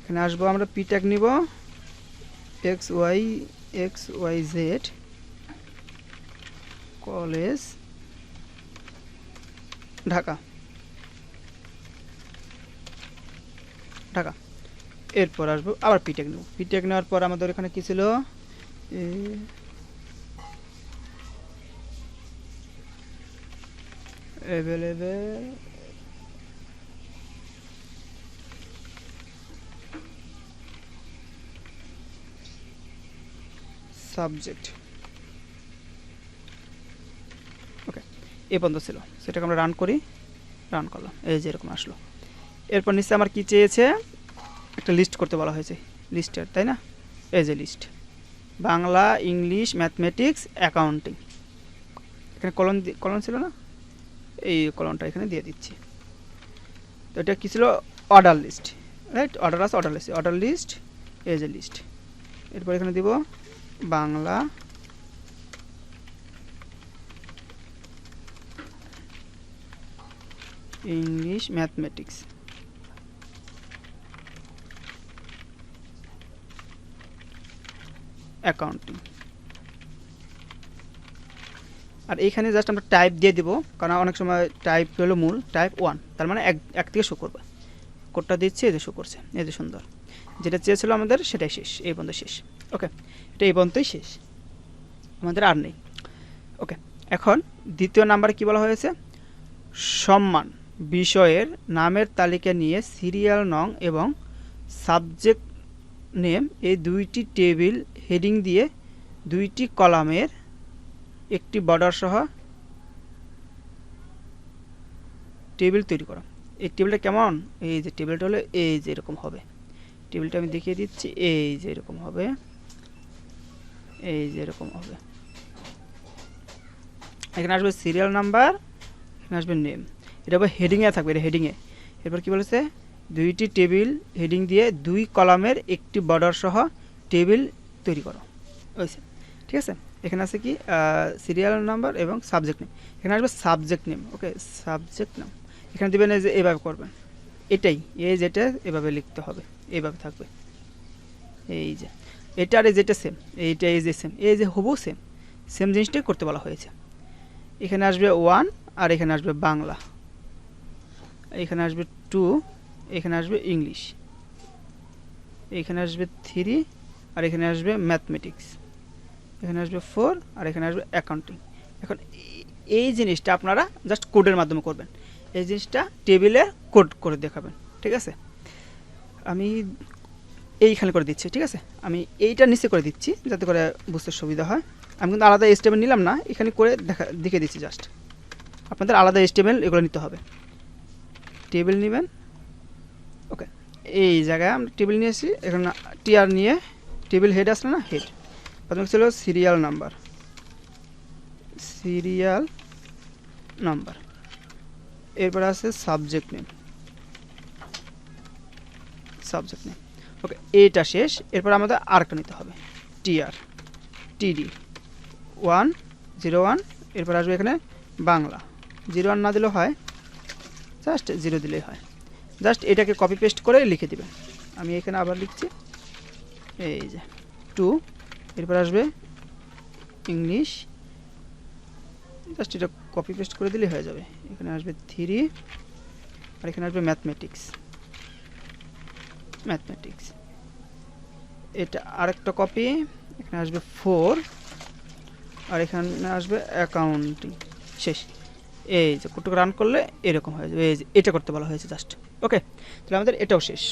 এখানে আসবো, আমরা পি ট্যাগ নিব XYZ কলেজ ঢাকা, এরপর আসবো আবার পি ট্যাগ নেব। পি ট্যাগ নেওয়ার পর আমাদের এখানে কী ছিল? Available subject. ওকে, এই পর্যন্ত ছিল, সেটাকে আমরা রান করি, রান করলাম, এই যে এরকম আসলো। এরপর নিচে আমার কি চেয়েছে, একটা লিস্ট করতে বলা হয়েছে, লিস্টের, তাই না? এই যে list, Bangla, English, mathematics, accounting. এখানে কলন ছিল না, এই কলনটা এখানে দিয়ে দিচ্ছি। তো এটা কী ছিল, অর্ডার লিস্ট, রাইট? অর্ডার আছে, অর্ডার লিস্ট, এই যে লিস্ট। এরপর এখানে দিব বাংলা, ইংলিশ, ম্যাথমেটিক্স, অ্যাকাউন্টিং। আর এইখানে জাস্ট আমরা টাইপ দিয়ে দিব, কারণ অনেক সময় টাইপ হলো মূল, টাইপ 1, তার মানে এক থেকে শো করবে। কোডটা দিচ্ছি, এই যে শো করছে, এই যে সুন্দর। যেটা চেয়েছিল আমাদের সেটাই শেষ, এই পর্যন্ত শেষ। ওকে, এটা এই পর্যন্তই শেষ, আমাদের আর নেই। ওকে, এখন দ্বিতীয় নাম্বারে কি বলা হয়েছে, সম্মান বিষয়ের নামের তালিকা নিয়ে সিরিয়াল নং এবং সাবজেক্ট নেম এই দুইটি টেবিল হেডিং দিয়ে দুইটি কলামের একটি বর্ডার সহ টেবিল তৈরি করা। এই টেবিলটা কেমন, এই যে টেবিলটা হলো এই যে এরকম হবে। টেবিলটা আমি দেখিয়ে দিচ্ছি, এই যে এরকম হবে, এই যে এরকম হবে। এখানে আসবে সিরিয়াল নাম্বার, এখানে আসবে নেম, এটা হবে হেডিংয়ে থাকবে, এটা হেডিংয়ে। এরপর কি বলেছে, দুইটি টেবিল হেডিং দিয়ে দুই কলামের একটি বর্ডার সহ টেবিল তৈরি করো, হয়েছে। ঠিক আছে, এখানে আছে কি সিরিয়াল নাম্বার এবং সাবজেক্ট নেম, এখানে আসবে সাবজেক্ট নেম। ওকে, সাবজেক্ট নেম এখানে দেবেন, এই যে এভাবে করবেন, এটাই, এই যেটা এভাবে লিখতে হবে, এইভাবে থাকবে, এই যে এটা আর এই যেটা সেম, এইটা এই যে সেম, এই যে হবু সেম জিনিসটাই করতে বলা হয়েছে। এখানে আসবে 1 আর এখানে আসবে বাংলা, এখানে আসবে 2, এখানে আসবে ইংলিশ, এখানে আসবে 3 আর এখানে আসবে ম্যাথমেটিক্স, এখানে আসবে 4 আর এখানে আসবে অ্যাকাউন্টিং। এখন এই জিনিসটা আপনারা জাস্ট কোডের মাধ্যমে করবেন, এই জিনিসটা টেবিলে কোড করে দেখাবেন। ঠিক আছে, আমি এইখানে করে দিচ্ছি, ঠিক আছে, আমি এইটা নিচে করে দিচ্ছি যাতে করে বুঝতে সুবিধা হয়। আমি কিন্তু আলাদা এস্টিমেল নিলাম না, এখানে করে দেখিয়ে দিচ্ছি জাস্ট। আপনাদের আলাদা এস্টিমেল এগুলো নিতে হবে, টেবিল নেবেন। ওকে, এই জায়গায় আমরা টেবিল নিয়েছি, এখানে টিআর নিয়ে টেবিল হেড আসলে না, হেড প্রথমে ছিল সিরিয়াল নাম্বার, সিরিয়াল নাম্বার, এরপর আছে সাবজেক্ট নেম, সাবজেক্ট নেম। ওকে, এইটা শেষ। এরপর আমাদের আরেকটা নিতে হবে, টিআর, টিডি 101, এরপর আসবে এখানে বাংলা, 01 না দিলেও হয়, জাস্ট 0 দিলেই হয়। জাস্ট এটাকে কপি পেস্ট করে লিখে দিবেন। আমি এখানে আবার লিখছি, এই যে 2, এরপর আসবে ইংলিশ, জাস্ট এটা কপি পেস্ট করে দিলে হয়ে যাবে। এখানে আসবে 3 আর এখানে আসবে ম্যাথমেটিক্স, ম্যাথমেটিক্স, এটা আরেকটা কপি, এখানে আসবে 4 আর এখানে আসবে অ্যাকাউন্টিং, শেষ। এই যে কোডটা রান করলে এরকম হয়ে যাবে, এই যে এটা করতে বলা হয়েছে জাস্ট। ওকে, তাহলে আমাদের এটাও শেষ।